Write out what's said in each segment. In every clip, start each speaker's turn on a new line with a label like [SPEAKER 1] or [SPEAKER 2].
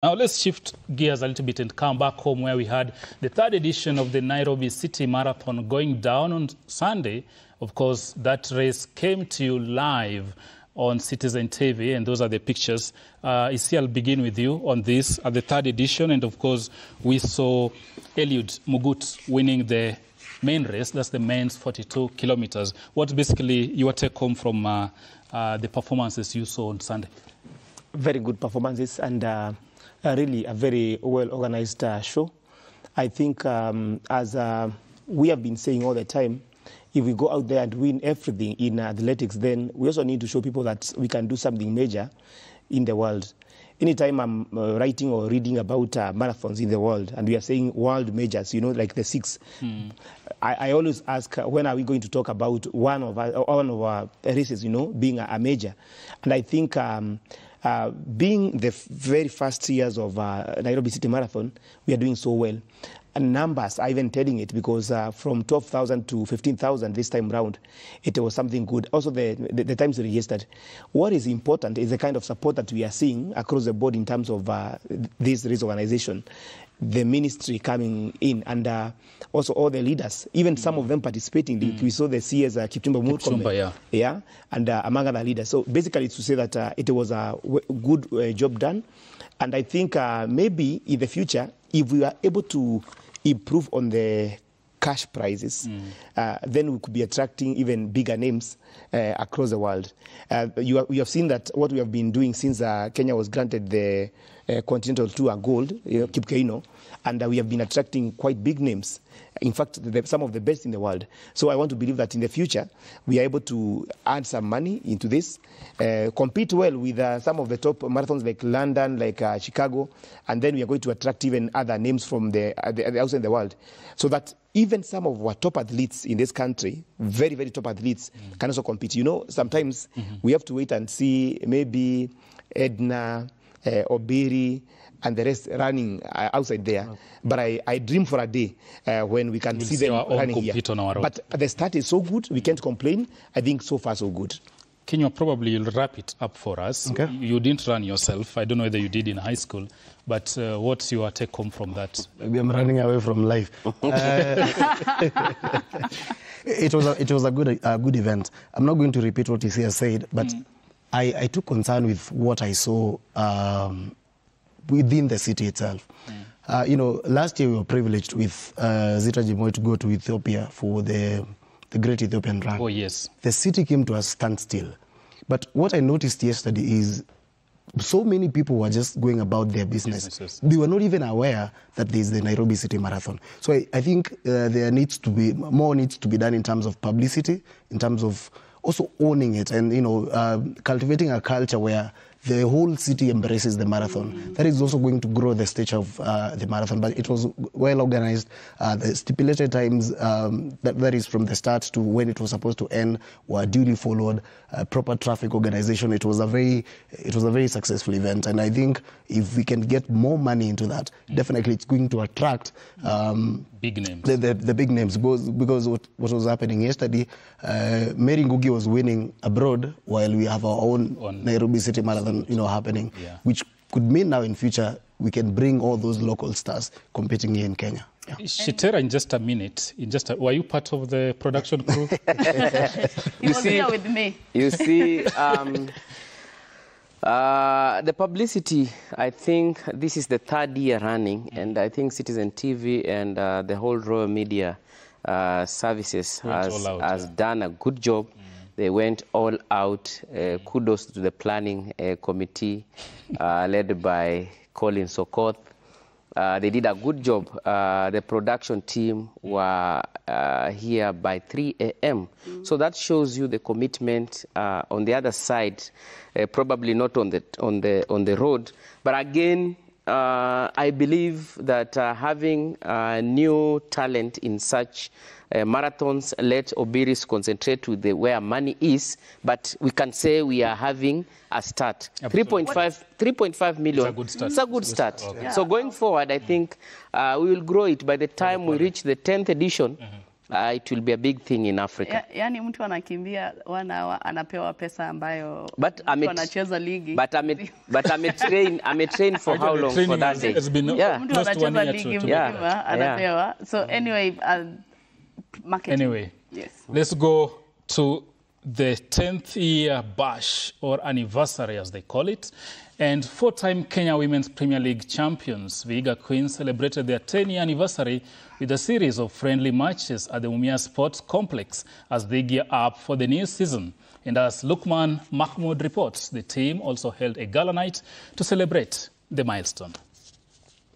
[SPEAKER 1] Now let's shift gears a little bit and come back home, where we had the third edition of the Nairobi City Marathon going down on Sunday. Of course, that race came to you live on Citizen TV, and those are the pictures. Isi, I'll begin with you on this at the third edition, and of course we saw Eliud Mugut winning the main race. That's the men's 42 kilometers. What's basically your take home from the performances you saw on Sunday?
[SPEAKER 2] Very good performances, and really a very well-organized show. I think as we have been saying all the time, if we go out there and win everything in athletics, then we also need to show people that we can do something major in the world. Anytime I'm writing or reading about marathons in the world, and we are saying world majors, you know, like the 6, I always ask, when are we going to talk about one of our races, you know, being a major? And I think being the very first years of Nairobi City Marathon, we are doing so well. And numbers are even telling it, because from 12,000 to 15,000 this time round, it was something good. Also, the times registered. What is important is the kind of support that we are seeing across the board in terms of this race organization, the ministry coming in, and also all the leaders, even some of them participating. We saw the CS Kipchumba Murkomen, yeah, and among other leaders. So basically, it's to say that it was a good job done. And I think maybe in the future, if we are able to improve on the cash prizes, then we could be attracting even bigger names across the world. You have seen that what we have been doing since Kenya was granted the Continental Tour Gold, Kipkeino, and we have been attracting quite big names. In fact, some of the best in the world. So I want to believe that in the future, we are able to add some money into this, compete well with some of the top marathons like London, like Chicago, and then we are going to attract even other names from the outside in the world, so that even some of our top athletes in this country, very, very top athletes, can also compete. You know, sometimes we have to wait and see maybe Edna, Obiri, and the rest running outside there. But I dream for a day when we can see them running here. But the start is so good, we can't complain. I think so far so good.
[SPEAKER 1] Kenya, probably you'll wrap it up for us. Okay. You didn't run yourself. I don't know whether you did in high school, but what's your take home from that?
[SPEAKER 3] Maybe I'm running away from life. It was a good event. I'm not going to repeat what Isi has said, but I took concern with what I saw within the city itself. You know, last year we were privileged with Zita Jimoy to go to Ethiopia for the Great Ethiopian Run.
[SPEAKER 1] Oh, yes.
[SPEAKER 3] The city came to a standstill. But what I noticed yesterday is so many people were just going about their business. They were not even aware that there is the Nairobi City Marathon. So I think there needs to be more needs to be done in terms of publicity, in terms of also owning it, and cultivating a culture where the whole city embraces the marathon. That is also going to grow the stage of the marathon. But it was well organized. The stipulated times, that is from the start to when it was supposed to end, were duly followed. Proper traffic organization. It was a very successful event. And I think if we can get more money into that, definitely it's going to attract
[SPEAKER 1] big names.
[SPEAKER 3] The big names. Because what was happening yesterday, Mary Ngugi was winning abroad while we have our own Nairobi City Marathon happening, which could mean now in future we can bring all those local stars competing here in Kenya. Yeah.
[SPEAKER 1] Shitera, in just a minute, were you part of the production crew?
[SPEAKER 4] He was here with me.
[SPEAKER 5] You see, the publicity, I think this is the third year running, and I think Citizen TV and the whole Royal Media Services has done a good job. They went all out. Kudos to the planning committee led by Colin Sokoth. They did a good job. The production team were here by 3 a.m. So that shows you the commitment on the other side, probably not on the road. But again, I believe that having new talent in such marathons, let Obiris concentrate with where money is, but we can say we are having a start. 3.5 million. It's a good start. Okay. So going forward, I think we will grow it. By the time we reach the 10th edition, it will be a big thing in Africa.
[SPEAKER 4] Yani mtu anakimbia 1 hour anapewa pesa ambayo anacheza ligi.
[SPEAKER 5] But I'm trained for how long for that day?
[SPEAKER 4] Mtu anacheza ligi mzima anapewa. So anyway, marketing.
[SPEAKER 1] Anyway,
[SPEAKER 4] yes.
[SPEAKER 1] Let's go to the 10th year bash or anniversary as they call it. And 4-time Kenya Women's Premier League champions Vihiga Queens celebrated their 10-year anniversary with a series of friendly matches at the Umia Sports Complex as they gear up for the new season. And as Lukman Mahmoud reports, the team also held a gala night to celebrate the milestone.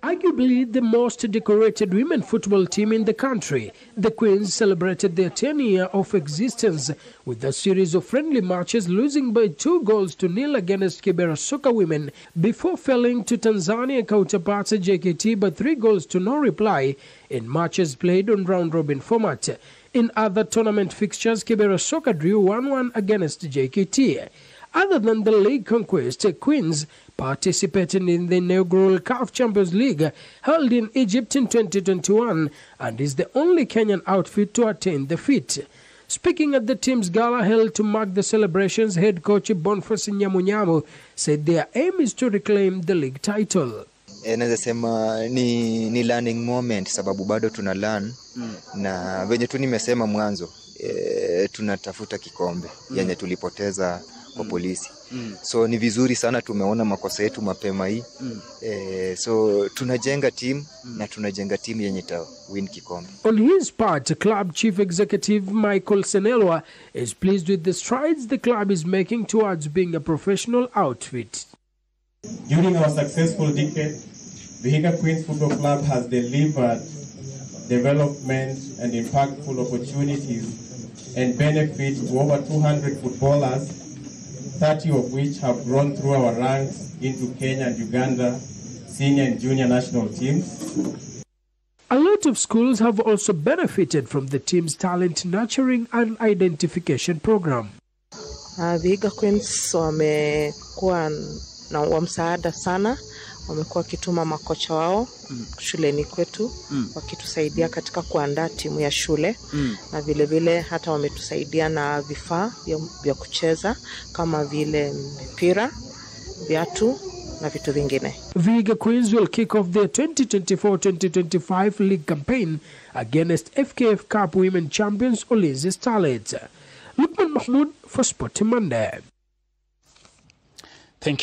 [SPEAKER 6] Arguably the most decorated women football team in the country, the Queens celebrated their 10-year of existence with a series of friendly matches, losing by 2-0 against Kibera Soccer Women before falling to Tanzania counterparts JKT by 3-0 reply in matches played on round-robin format. In other tournament fixtures, Kibera Soccer drew 1-1 against JKT. Other than the league conquest, Queens participated in the inaugural CAF Champions League held in Egypt in 2021 and is the only Kenyan outfit to attain the feat. Speaking at the team's gala held to mark the celebrations, head coach Boniface Nyamunyamu said their aim is to reclaim the league title.
[SPEAKER 7] Naweza sema ni learning moment sababu bado tuna learn na venye tu nimesema mwanzo tunatafuta kikombe yenye tulipoteza kwa polisi. So ni vizuri sana tumeona makosa yetu mapema hii. So tunajenga team na tunajenga team yenye ta win kikombe.
[SPEAKER 6] On his part, club chief executive Michael Senelwa is pleased with the strides the club is making towards being a professional outfit.
[SPEAKER 8] During our successful decade, Vihiga Queens Football Club has delivered development and impactful opportunities and benefit to over 200 footballers, 30 of which have grown through our ranks into Kenya and Uganda senior and junior national teams.
[SPEAKER 6] A lot of schools have also benefited from the team's talent nurturing and identification program.
[SPEAKER 9] Vihiga Queens wamekuwa na msaada sana, wamekuwa kituma makocha wao shuleni kwetu wakitusaidia katika kuandaa timu ya shule na vile vile hata wametusaidia na vifaa vya kucheza kama vile mpira, viatu na vitu vingine.
[SPEAKER 6] Vihiga Queens will kick off their 2024-2025 league campaign against FKF Cup Women Champions Ulinzi Starlets. Lukman Mahmoud for Sporty Monday.
[SPEAKER 1] Thank you.